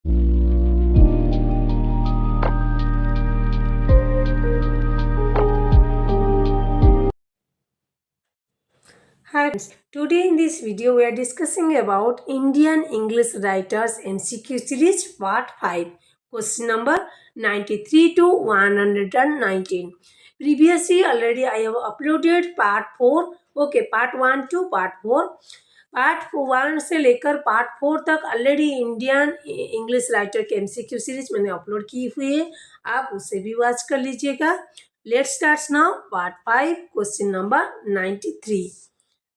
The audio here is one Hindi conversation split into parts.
Hi friends, today in this video we are discussing about Indian English Writers MCQ series part 5, question number 93 to 119. Previously already I have uploaded part 4, okay, part 1 to part 4. Part 1 से लेकर पार्ट 4 तक ऑलरेडी इंडियन इंग्लिश राइटर के एमसीक्यू सीरीज मैंने अपलोड की हुई है, आप उसे भी वॉच कर लीजिएगा. Let's start now part 5 question number 93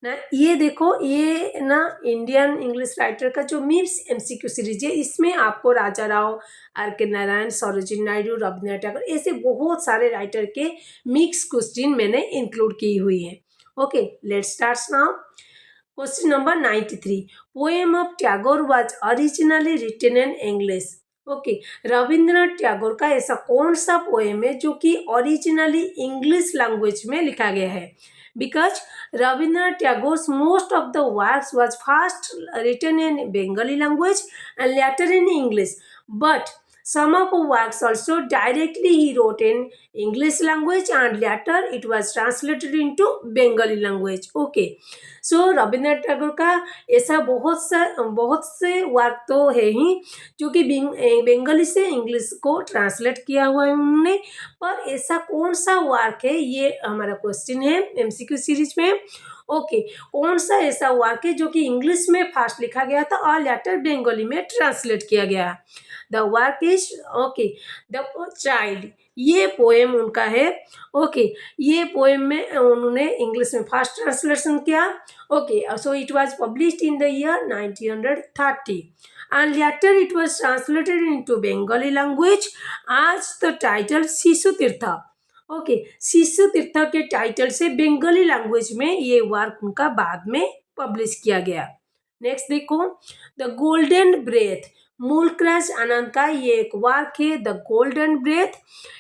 ना. ये देखो, ये ना इंडियन इंग्लिश राइटर का जो मीम्स एमसीक्यू सीरीज है, इसमें आपको राजा राव, आर के नारायण, सरोजिनी नायडू, रविन्द्रनाथ टैगोर ऐसे बहुत सारे राइटर के मिक्स क्वेश्चन मैंने इंक्लूड की हुई है. Okay, let's start now. Question number 93. Poem of Tagore was originally written in English. Okay, Rabindranath Tagore का ऐसा कौन सा पोएम है जो कि ओरिजिनली इंग्लिश लैंग्वेज में लिखा गया है? Because Rabindranath Tagore most of the works was first written in Bengali language and later in English, but some of the works also directly he wrote in English language and later it was translated into Bengali language. Okay, so Rabindranath Tagore का ऐसा बहुत से वर्क तो है ही जो कि बंगाली से इंग्लिश को ट्रांसलेट किया हुआ है उन्होंने, पर ऐसा कौन सा वर्क है, ये हमारा क्वेश्चन है एमसीक्यू सीरीज में. ओके, कौन सा ऐसा वर्क है जो कि इंग्लिश में फर्स्ट लिखा गया था और लेटर बंगाली में ट्रांसलेट किया गया? The work is okay the child, ये पोएम उनका है. ओके, ये पोएम में उन्होंने इंग्लिश में फर्स्ट ट्रांसलेशन किया. Okay, so it was published in the year 1930 and later it was translated into Bengali language as the title शिशु तीर्थ. ओके, शिशु तीर्थ के टाइटल से बंगाली लैंग्वेज में ये वर्क उनका बाद में पब्लिश किया गया. नेक्स्ट देखो, the golden breath, Mulraj Anand का ये एक वर्क है. The golden breath,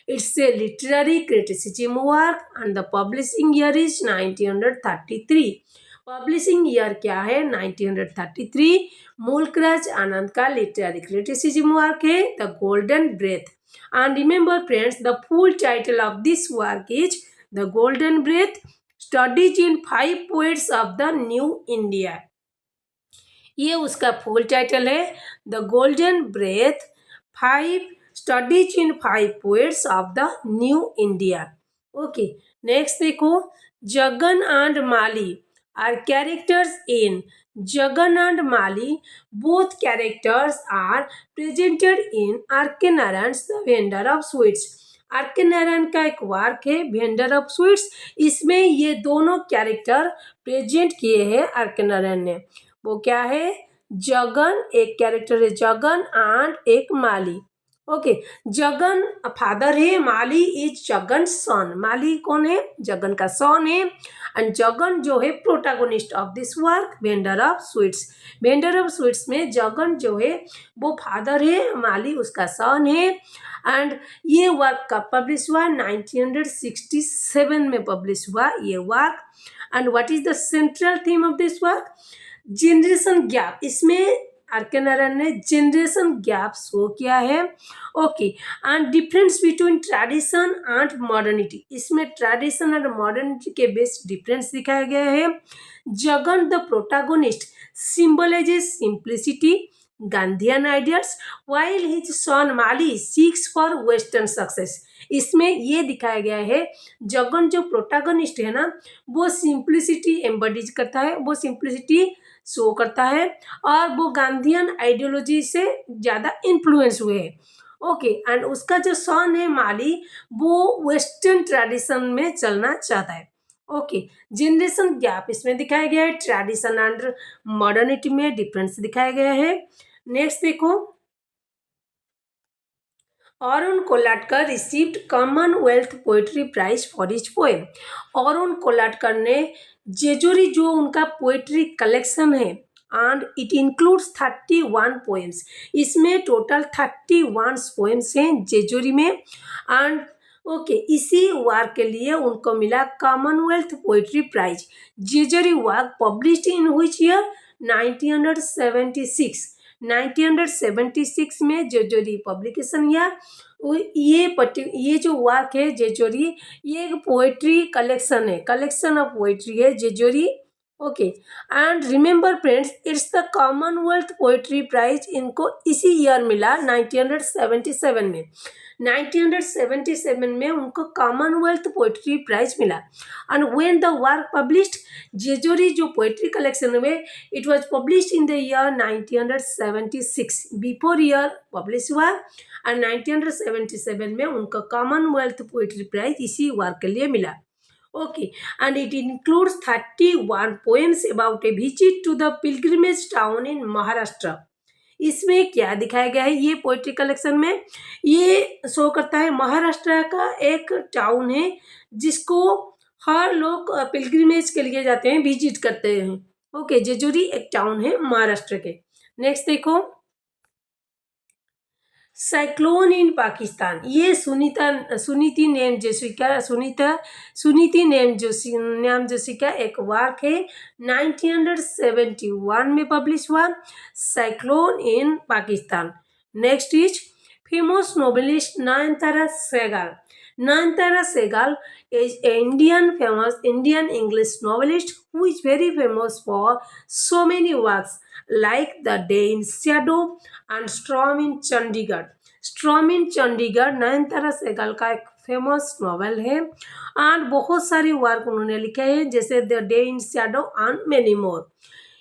it's a literary criticism work and the publishing year is 1933. Publishing year क्या है? 1933. मूलराज आनंद का लिटरेरी क्रिटिसिज्म वर्क है the golden breath. And remember friends, the full title of this work is the golden breath, studies in 5 poets of the new India. ये उसका फुल टाइटल है, the golden breath, 5 studies in 5 poets of the new India. Okay, next देखो, Jagan and Mali are characters in Jagan and Mali, both characters are presented in R के Narayan the vendor of sweets. R के नारायण का एक वर्क है वेंडर ऑफ स्वीट्स, इसमें ये दोनों कैरेक्टर प्रेजेंट किए हैं आर के नारायण ने. वो क्या है? जगन, एक कैरेक्टर है जगन एंड एक माली. ओके, जगन फादर है, माली इज जगन सन. माली कौन है? जगन का सन है. एंड जगन जो है protagonist of this work vendor of sweets. Vendor of sweets में जगन जो है वो फादर है, माली उसका सन है. एंड ये वर्क कब पब्लिश हुआ? 1967 में पब्लिश हुआ ये work. And what is the central theme of this work? Generation gap. इसमें आर के नारायण ने जनरेशन गैप शो किया है. Okay, and difference between tradition and modernity, इसमें ट्रेडिशन एंड मॉडर्निटी के बेस्ट डिफरेंस दिखाया गया है. Jagan the protagonist symbolizes simplicity, Gandhian ideals, while his son Mali seeks for western success. इसमें ये दिखाया गया है, जगन जो प्रोटैगोनिस्ट है ना, वो सिंप्लिसिटी एम्बडीज करता है, वो सिंप्लिसिटी शो करता है और वो गांधीयन आइडियोलॉजी से ज़्यादा इन्फ्लुएंस हुए हैं. ओके, एंड उसका जो सन है माली, वो वेस्टर्न ट्रेडिशन में चलना चाहता है. ओके, जनरेशन गैप इसमें दिखाया गया है, ट्रेडिशन एंड मॉडर्निटी में डिफरेंस दिखाया गया है. नेक्स्ट देखो, Arun Kolatkar received Commonwealth poetry prize for his poem. Arun Kolatkar ने जेजोरी जो उनका पोएट्री कलेक्शन है एंड इट इंक्लूड्स 31 पोएम्स, इसमें टोटल 31 पोएम्स हैं जेजोरी में. एंड ओके, इसी वर्क के लिए उनको मिला Commonwealth poetry prize. Jejuri work published in which year? 1976. 1976 में जेजोरी पब्लिकेशन या ये जो वर्क है जेजोरी, ये एक पोएट्री कलेक्शन है, कलेक्शन ऑफ पोएट्री है Jejuri. Okay, and remember friends, it's the Commonwealth poetry prize इनको इसी ईयर मिला 1977 में। 1977 में उनको कॉमनवेल्थ पोएट्री प्राइज मिला। And when the work published, Jejuri जो पोएट्री कलेक्शन में, it was published in the year 1976, before year publish हुआ, एंड 1977 में उनको कॉमनवेल्थ पोएट्री प्राइज इसी वर्क के लिए मिला। Okay, and it includes 31 poems about a visit to the pilgrimage town in Maharashtra. इसमें क्या दिखाया गया है, ये पोएट्री कलेक्शन में ये शो करता है महाराष्ट्र का एक टाउन है जिसको हर लोग पिलग्रिमेज के लिए जाते हैं, विजिट करते हैं। ओके, जेजोरी एक टाउन है महाराष्ट्र के। नेक्स्ट देखो, साइक्लोन इन पाकिस्तान, ये सुनीति नेम जोशी का एक वर्क है, 1971 में पब्लिश हुआ, cyclone in Pakistan. Next is famous novelist Nayantara Sehgal. Nayantara Sehgal is an famous Indian English novelist who is very famous for so many works like The Day in Shadow and Storm in Chandigarh. Storm in Chandigarh Nayantara Sehgal का एक फेमस नॉवल है एंड बहुत सारी वर्क उन्होंने लिखे हैं जैसे the day in Shadow and many more.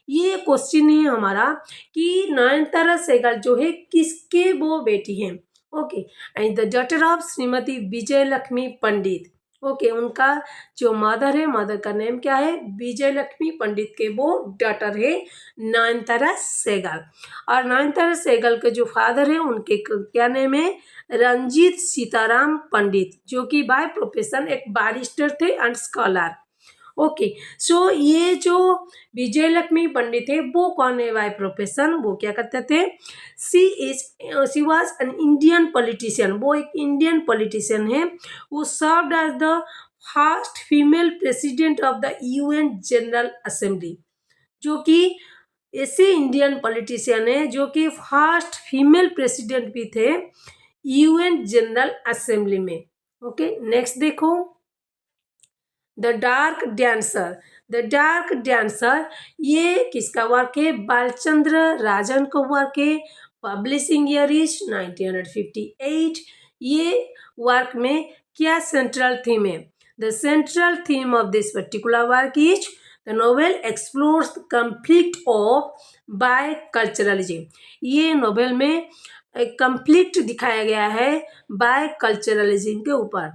ये क्वेश्चन है हमारा कि नयनतारा सहगल जो है किसके वो बेटी हैं। Okay, and the daughter of Shrimati Vijay Lakshmi Pandit. Okay, उनका जो मदर है, मदर का नेम क्या है, विजय लक्ष्मी पंडित के वो डॉटर है नयनतारा सहगल। और नयनतारा सहगल के जो फादर है उनके क्या नेम है, रंजीत सीताराम पंडित, जो कि बाय प्रोफेशन एक बैरिस्टर थे एंड स्कॉलर। ओके, सो ये जो विजय लक्ष्मी पंडित है वो कौन है बाय प्रोफेशन, वो क्या करते थे, she was an Indian politician, वो एक इंडियन पॉलिटिशियन है। वो served as the first female president of the UN general assembly, जो कि ऐसे इंडियन पॉलिटिशियन है जो कि फर्स्ट फीमेल प्रेसिडेंट भी थे यूएन जनरल असेंबली में। ओके, नेक्स्ट देखो, the dark dancer. The dark dancer ये किसका वर्क है, बालचंद्र राजन का वर्क है, पब्लिशिंग ईयर इज 1958। ये वर्क में क्या सेंट्रल थीम है, the central theme of this particular work is the novel explores the conflict of biculturalism. ये नोवेल में कंफ्लिक्ट दिखाया गया है बाय कल्चरलिज्म के ऊपर।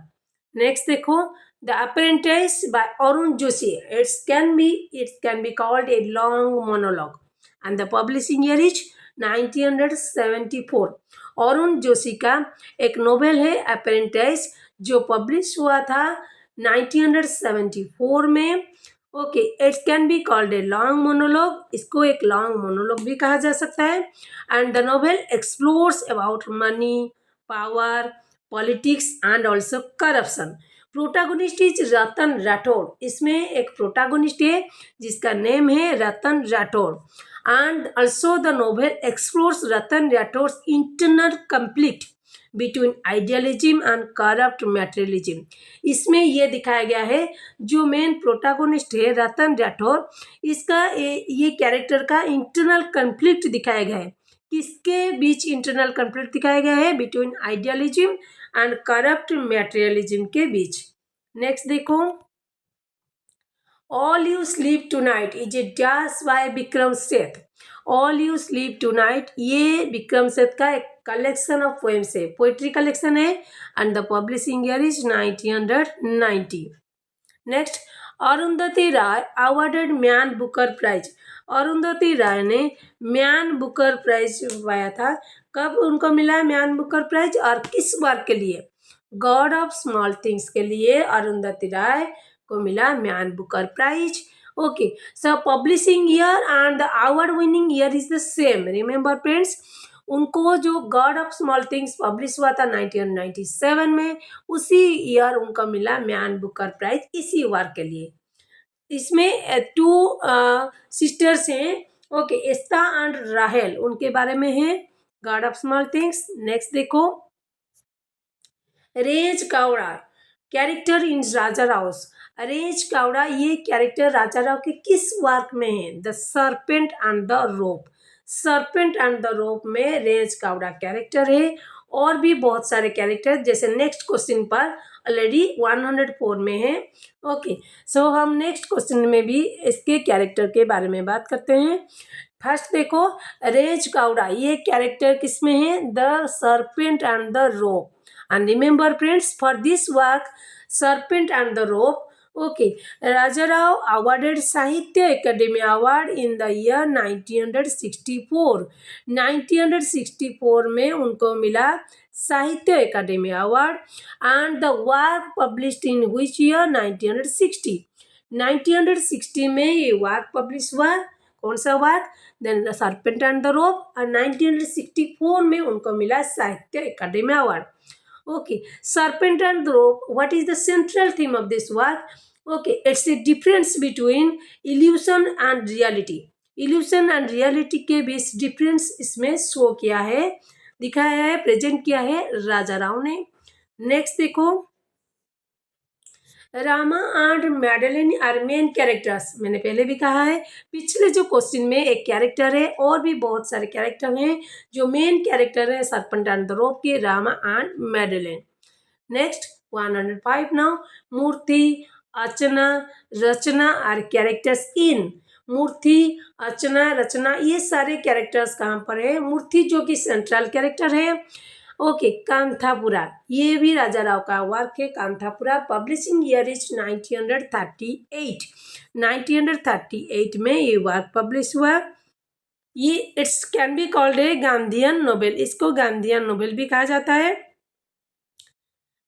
नेक्स्ट देखो, The Apprentice by Arun Joshi. It can be called a long monologue, and the publishing year is 1974. Arun Joshi का एक नोवेल है अप्रेंटिस जो पब्लिश हुआ था 1974 में। Okay, it can be called a long monologue, इसको एक लॉन्ग मोनोलॉग भी कहा जा सकता है। And the novel explores about money, power, politics and also corruption. Protagonist is Ratan Rathore, इसमें एक प्रोटागोनिस्ट है जिसका नेम है Ratan Rathore. And also the novel explores Ratan Rathore internal conflict between idealism and corrupt materialism. इसमें यह दिखाया गया है जो मेन प्रोटागोनिस्ट है रतन राठौड़, इसका ये कैरेक्टर का इंटरनल कंफ्लिक्ट दिखाया गया है। किसके बीच इंटरनल कंफ्लिक्ट दिखाया गया है, between idealism and corrupt materialism के बीच। नेक्स्ट देखो, all you sleep tonight is a dash by Vikram Seth. All you sleep tonight ये विक्रम सेठ का एक कलेक्शन ऑफ पोएम्स है, पोएट्री कलेक्शन है and the publishing year is 1990। Next, Arundhati Roy awarded Man Booker prize. Arundhati Roy ने मैन बुकर प्राइज पाया था, कब उनको मिला मैन बुकर प्राइज और किस वर्क के लिए, गॉड ऑफ स्मॉल थिंग्स के लिए अरुंधति राय को मिला Man Booker prize. Okay, so publishing year and the award winning year is the same, remember friends. उनको जो God of small Things publish हुआ था 1997 में, उसी ईयर उनको मिला मैन बुकर प्राइज इसी वर्क के लिए। इसमें 2 सिस्टर्स हैं, ओके, एस्ता एंड राहेल उनके बारे में है, God of small things. Next देखो, रेज कावड़ा कैरेक्टर इन राजा राउस। रेज कावड़ा ये कैरेक्टर राजा राव के किस वर्क में है? The serpent and the rope. Serpent and the rope में रेज कावड़ा कैरेक्टर है। और भी बहुत सारे कैरेक्टर जैसे नेक्स्ट क्वेश्चन पर ऑलरेडी 104 में है। ओके, सो हम नेक्स्ट क्वेश्चन में भी इसके कैरेक्टर के बारे में बात करते हैं। फर्स्ट देखो, रेज कावड़ा ये कैरेक्टर किसमें है? The serpent and the Rope. And remember friends, for this work, Serpent and the Rope, okay, Raja Rao awarded Sahitya Academy Award in the year 1964. 1964 में उनको मिला Sahitya Akademi award. And the work published in which year? 1960। 1960 में ये वर्क पब्लिश हुआ। कौन सा work? Then the serpent and the rope. और 1964 में उनको मिला Sahitya Akademi award. Okay, serpent and rope, what is the central theme of this work? Okay, it's the difference between illusion and reality. Illusion and reality के बीच डिफरेंस इसमें शो किया है, दिखाया है, प्रेजेंट किया है राजा राव ने। नेक्स्ट देखो, Rama and Madeleine are main characters. मैंने पहले भी कहा है, पिछले जो क्वेश्चन में एक कैरेक्टर है और भी बहुत सारे कैरेक्टर हैं। जो मेन कैरेक्टर है सर्पेंट एंड द रोप के, Rama and Madeleine. Next 105 now, Murthy, Archana, Rachna are characters in. Murthy, Archana, Rachna ये सारे कैरेक्टर्स कहाँ पर है? मूर्ति जो कि सेंट्रल कैरेक्टर है। ओके, कांथापुरा ये भी राजा राव का वर्क है। Kanthapura publishing year is 1938। 1938 में ये वर्क पब्लिश हुआ। ये it's can be called a Gandhian novel, इसको गांधीयन नोवेल भी कहा जाता है।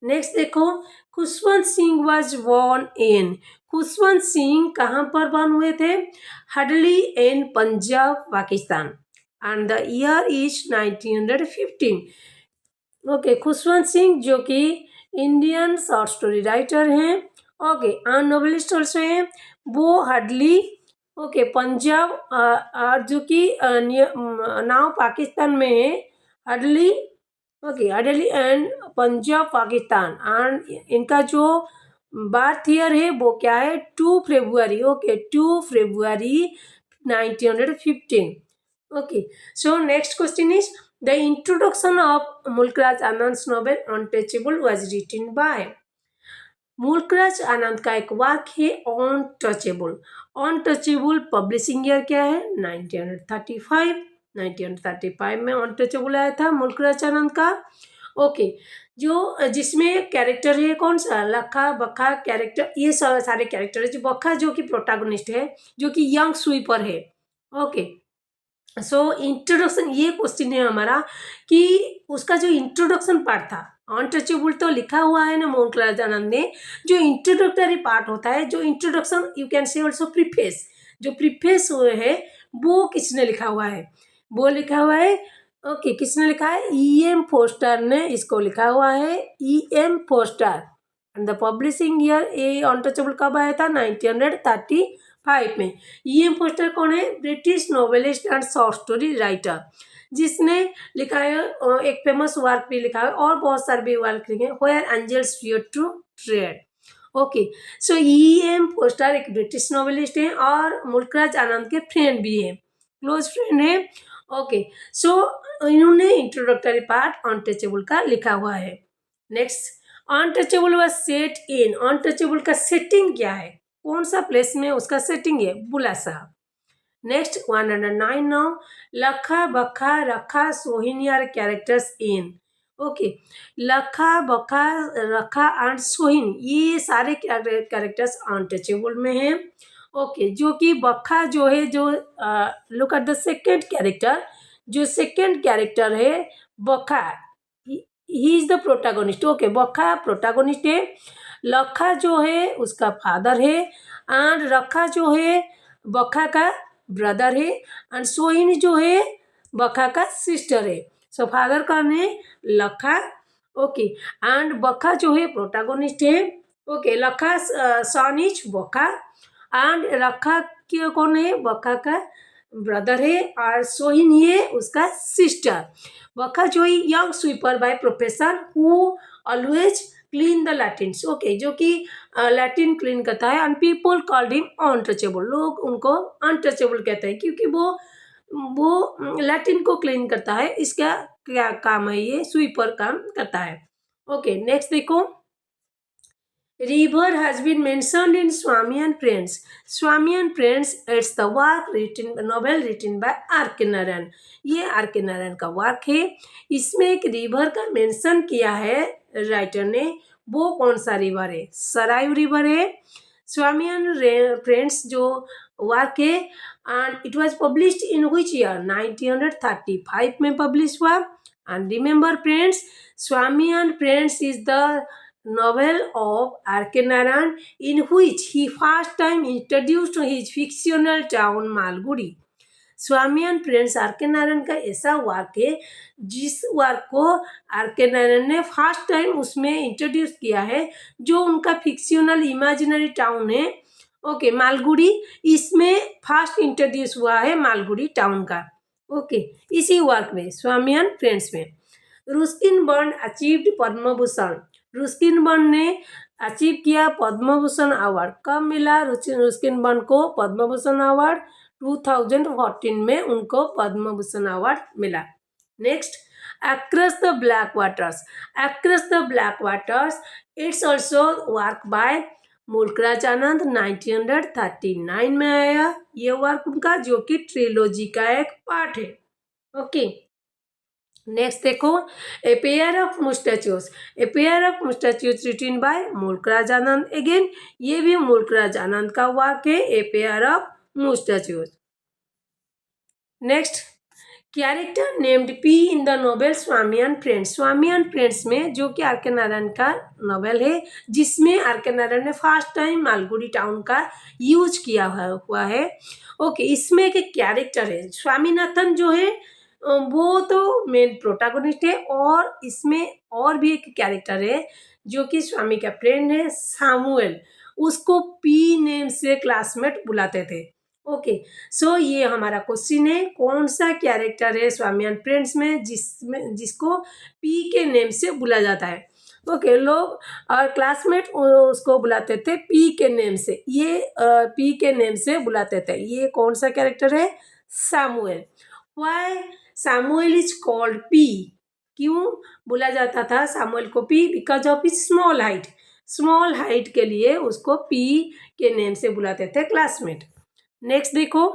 नेक्स्ट देखो, Khushwant Singh was born in. Khushwant Singh कहाँ पर बॉर्न हुए थे? Hadali in Punjab Pakistan. And the year is 1915। Okay, Khushwant Singh जो कि इंडियन शॉर्ट स्टोरी राइटर हैं, ओके, एंड नोवेलिस्ट ऑल्सो हैं। वो हडली, ओके, पंजाब और जो कि नाउ पाकिस्तान में है, Hadali, okay, Hadali and Punjab Pakistan. And इनका जो बर्थ ईयर है वो क्या है? 2 फरवरी। ओके, 2 फरवरी 1915। Okay, so next question is, the introduction of Mulkraj Anand's novel Untouchable was written by। Mulk Raj Anand का एक वर्क है अनटचेबल। अनटचेबल पब्लिशिंग ईयर क्या है? 1935। 1935 में अनटचेबल आया था मुल्कराज आनंद का। ओके, जो जिसमें कैरेक्टर है कौन सा? लखा, बखा कैरेक्टर, ये सारे कैरेक्टर है। जो बखा जो कि प्रोटैगनिस्ट है, जो कि यंग स्वीपर है। ओके, सो इंट्रोडक्शन ये क्वेश्चन है हमारा कि उसका जो इंट्रोडक्शन पार्ट था, अनटचेबल तो लिखा हुआ है ना मुल्कराज आनंद ने, जो इंट्रोडक्टरी पार्ट होता है, जो introduction you can say also preface, जो प्रीफेस हुए है वो किसने लिखा हुआ है? वो लिखा हुआ है, ओके, किसने लिखा है? E.M. फोस्टर ने इसको लिखा हुआ है, E.M. Forster. And the publishing year ये अनटचेबल कब आया था? 1935 में। E.M. फोस्टर कौन है? British novelist and short story writer, जिसने लिखा है एक फेमस वर्क भी लिखा है और बहुत सारे भी वर्क लिखे हैं, where angels fear to tread. Okay, so E.M. Forster एक ब्रिटिश नोवेलिस्ट हैं और मुल्कराज आनंद के फ्रेंड भी हैं, क्लोज फ्रेंड हैं। ओके, सो इन्होंने इंट्रोडक्टरी पार्ट अनटचेबल का लिखा हुआ है। Next, Untouchable was set in. Untouchable का सेटिंग क्या है? कौन सा प्लेस में उसका सेटिंग है? बुलासा। नेक्स्ट 109 नाउ, लखा, बखा, रखा, सोहिनी आर कैरेक्टर्स इन। ओके, लखा, बखा, रखा एंड सोहिनी ये सारे कैरेक्टर्स अनटचेबल में हैं। ओके, जो कि बखा जो है, जो look at the second character, जो सेकेंड कैरेक्टर है Bakha, he is the protagonist. Okay, Bakha protagonist है। लखा जो है उसका फादर है एंड रखा जो है बखा का ब्रदर है एंड सोहिनी जो है बखा का सिस्टर है। सो फादर का ने लखा, ओके, एंड बखा जो है प्रोटैगनिस्ट है। ओके, लखा सन इज बखा एंड रखा कौन है? बखा का ब्रदर है और सोहिन है उसका सिस्टर। वखा जोई young sweeper by professor who always clean the latrines. Okay, जो कि लैट्रिन क्लीन करता है। And people called him untouchable, लोग उनको अनटचेबल कहते हैं क्योंकि वो लैट्रिन को क्लीन करता है। इसका क्या काम है, ये स्वीपर काम करता है। ओके, नेक्स्ट देखो, river has been mentioned in Swami and Friends. Swami and Friends, it's the work written, novel written by R.K. Narayan. ये R.K. नारायण का वर्क है। इसमें एक रिवर का मेंशन किया है राइटर ने। वो कौन सा रिवर है? सरायू रिवर है। स्वामी एंड फ्रेंड्स जो वर्क है, and it was published in which year? 1935 में पब्लिश हुआ। And remember friends, Swami and friends is the novel of R.K. Narayan in which he first time introduced his fictional town Malgudi. Swami and friends RK. Narayan का ऐसा वर्क है जिस वर्क को आर.के. नारायण ने फर्स्ट टाइम उसमें इंट्रोड्यूस किया है, जो उनका फिक्शनल इमेजिनरी टाउन है। ओके, मालगुड़ी, इसमें फर्स्ट इंट्रोड्यूस हुआ है मालगुड़ी टाउन का। ओके, इसी वर्क में स्वामी एंड फ्रेंड्स में रुस्किन burn achieved Padma Bhushan. रुस्किन burn ने अचीव किया पद्म भूषण अवार्ड। कब मिला रुस्किन बर्न को पद्म भूषण अवार्ड? 2014 में उनको पद्म भूषण अवार्ड मिला। Next, across the black waters. Across the black waters, it's also work by Mulk Raj Anand, 1939 में आया ये वर्क उनका, जो कि ट्रिलोजी का एक पार्ट है। ओके, नेक्स्ट देखो, a pair of moustaches. A pair of moustaches written by Mulk Raj Anand. Again ये भी मूलकराज आनंद का वर्क है, a pair of moustaches. Next, character named P in the novel Swami and friends. Swami and friends में, जो कि आर.के. नारायण का नोवेल है, जिसमें आर.के. नारायण ने फर्स्ट टाइम मालगुड़ी टाउन का यूज किया हुआ है। ओके, इसमें एक कैरेक्टर है स्वामीनाथन जो है, वो तो मेन प्रोटैगनिस्ट है, और इसमें और भी एक कैरेक्टर है जो कि स्वामी का फ्रेंड है सामुएल, उसको पी नेम से क्लासमेट बुलाते थे। ओके, सो ये हमारा क्वेश्चन है, कौन सा कैरेक्टर है स्वामी एंड फ्रेंड्स में जिसको पी के नेम से बुला जाता है? ओके, लोग और क्लासमेट उसको बुलाते थे पी के नेम से, ये पी के नेम से बुलाते थे। ये कौन सा कैरेक्टर है? Samuel. Why Samuel is called pea? क्यों बोला जाता था सामुएल को pea? Because of is small height. Small height के लिए उसको पी के नेम से बुलाते थे क्लासमेट। नेक्स्ट देखो,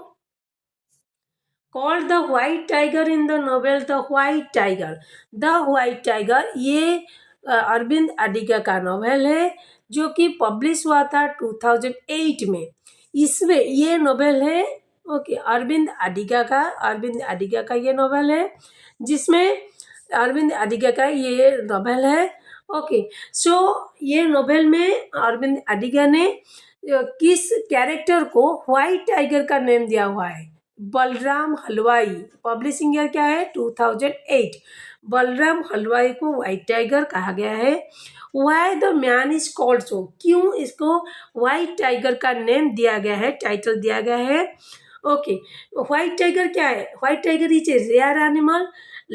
called the white tiger in the novel the white Tiger. The white Tiger ये अरविंद अडिगा का नोवेल है, जो कि पब्लिश हुआ था 2008 में। इसमें ये नोवेल है, ओके, अरविंद अडिगा का ये नोवेल है, जिसमें अरविंद अडिगा का ये नोवेल है। ओके, सो ये नोवेल में अरविंद अडिगा ने किस कैरेक्टर को व्हाइट टाइगर का नेम दिया हुआ है? बलराम हलवाई। पब्लिशिंग ईयर क्या है? 2008। बलराम हलवाई को व्हाइट टाइगर कहा गया है। Why the man is called सो? क्यों इसको व्हाइट टाइगर का नेम दिया गया है, टाइटल दिया गया है? ओके, व्हाइट टाइगर क्या है? White tiger is a rare animal.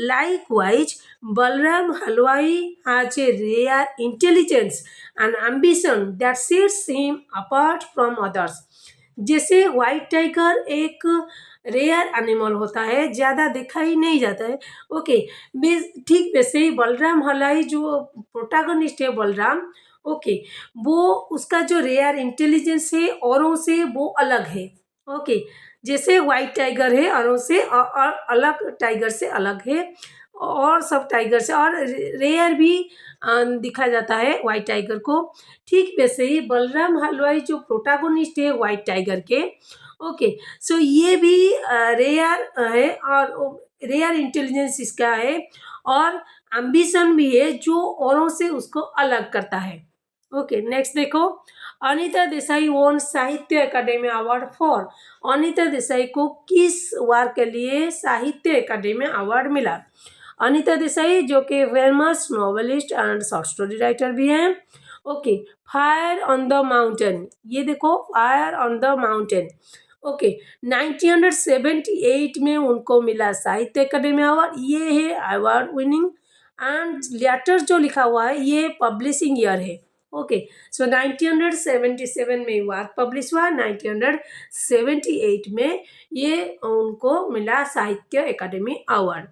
Likewise, Balram Halwai has a rare intelligence and ambition that sets him apart from others. जैसे व्हाइट टाइगर एक रेयर एनिमल होता है, ज़्यादा देखा ही नहीं जाता है। ओके, ठीक वैसे ही बलराम हलवाई जो प्रोटैगनिस्ट है बलराम, ओके, वो उसका जो रेयर इंटेलिजेंस है औरों से वो अलग है। ओके, जैसे व्हाइट टाइगर है औरों से अलग, टाइगर से अलग है, और सब टाइगर से, और रेयर भी दिखा जाता है व्हाइट टाइगर को। ठीक वैसे ही बलराम हलवाई जो प्रोटैगनिस्ट है व्हाइट टाइगर के, ओके, सो ये भी रेयर है, और रेयर इंटेलिजेंस इसका है, और एम्बिशन भी है जो औरों से उसको अलग करता है। ओके, नेक्स्ट देखो, अनीता देसाई वोन साहित्य अकादमी अवार्ड फॉर। अनीता देसाई को किस वर्क के लिए साहित्य अकादमी अवार्ड मिला? अनीता देसाई जो कि famous novelist and short story writer भी हैं। Okay, fire on the mountain, ये देखो, fire on the mountain, okay, 1978 में उनको मिला साहित्य अकादमी अवार्ड। ये है अवार्ड विनिंग, एंड लेटर जो लिखा हुआ है ये पब्लिशिंग ईयर है। ओके, सो 1977 में वर्क पब्लिश हुआ, 1978 में ये उनको मिला Sahitya Akademi award.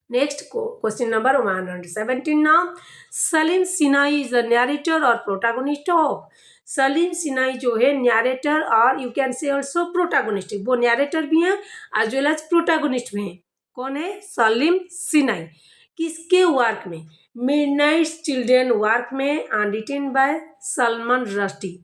Next question number 117 now, Salim Sinha is the narrator और प्रोटैगनिस्ट ऑफ। सलीम सिन्हा जो है नरेटर और you can say also protagonist, वो नरेटर भी हैं एज वेल एज प्रोटैगनिस्ट भी हैं। कौन है? सलीम सिन्हा। किसके वर्क में? मिडनाइट चिल्ड्रन वर्क में, and written by Salman Rushdie.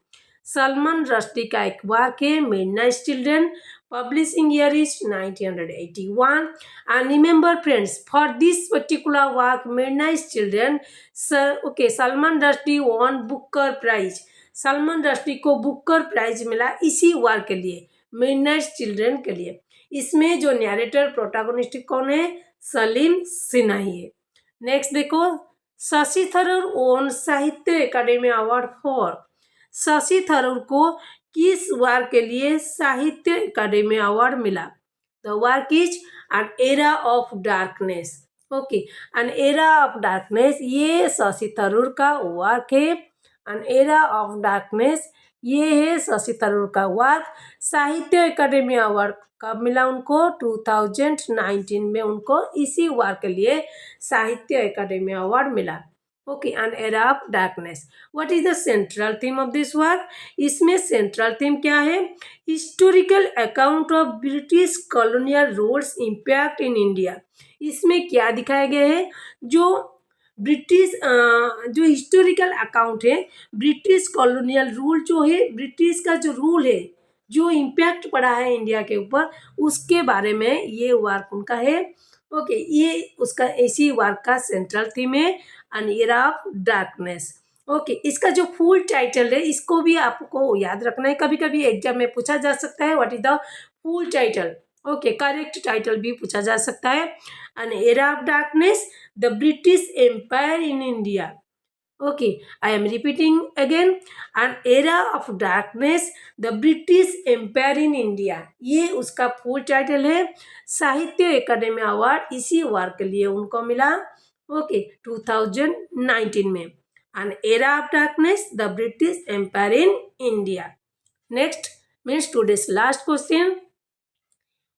Salman Rushdie का एक वर्क है Midnight Children, publishing year is 1981. And remember friends, for this particular work Midnight Children, Salman Rushdie won Booker Prize। Salman Rushdie को बुकर प्राइज मिला इसी वर्क के लिए, मिडनाइट चिल्ड्रन के लिए। इसमें जो नरेटर प्रोटैगनिस्ट कौन है? सलीम सिन्हा है। नेक्स्ट देखो, शशि थरूर ओन साहित्य अकादमी अवार्ड फॉर। शशि थरूर को किस वर्क के लिए साहित्य अकादमी अवार्ड मिला? The work is an era of darkness. Okay, N era of darkness ये शशि थरूर का वर्क है। एन एरा ऑफ डार्कनेस ये है शशि थरूर का वर्क। साहित्य अकादमी अवार्ड कब मिला उनको? 2019 में उनको इसी वर्क के लिए साहित्य अकादमी अवार्ड मिला। Okay, N era of darkness. What is the central theme of this work? इसमें सेंट्रल थीम क्या है? Historical account of British colonial rules impact in India. इसमें क्या दिखाया गया है? जो ब्रिटिश जो हिस्टोरिकल अकाउंट है, ब्रिटिश कॉलोनियल रूल जो है, ब्रिटिश का जो रूल है जो इम्पैक्ट पड़ा है इंडिया के ऊपर, उसके बारे में ये वर्क उनका है। ओके, ये उसका इसी वर्क का सेंट्रल थीम है, an era of darkness. Okay, इसका जो फुल टाइटल है इसको भी आपको याद रखना है, कभी कभी एग्जाम में पूछा जा सकता है। What is the full title? Okay, correct title भी पूछा जा सकता है। An era of darkness, the British empire in India. Okay, I am repeating again, an era of darkness, the British empire in India, ये उसका फुल टाइटल है। साहित्य अकादमी अवार्ड इसी वर्क के लिए उनको मिला। ओके, 2019 में। An era of darkness, the British empire in India. Next means today's last question,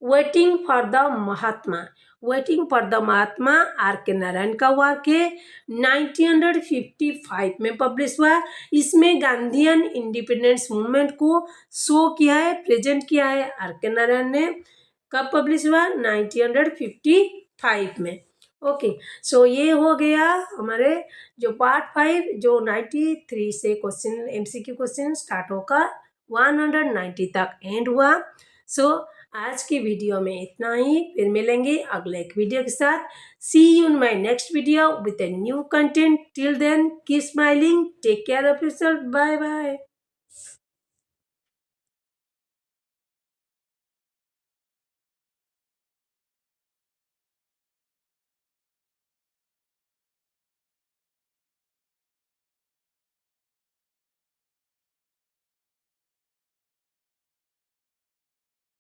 waiting for the Mahatma. Waiting for the Mahatma R के नारायण का वर्क है, 1955 में पब्लिश हुआ। इसमें गांधीयन इंडिपेंडेंस मूवमेंट को शो किया है, प्रेजेंट किया है आर के नारायण ने। कब पब्लिश हुआ? 1955 में। ओके, सो ये हो गया हमारे जो पार्ट 5, जो 93 से क्वेश्चन एमसीक्यू क्वेश्चन स्टार्ट होकर 190 तक एंड हुआ। सो आज की वीडियो में इतना ही, फिर मिलेंगे अगले एक वीडियो के साथ। See you in my next video with a new content. Till then keep smiling, take care of yourself, bye bye.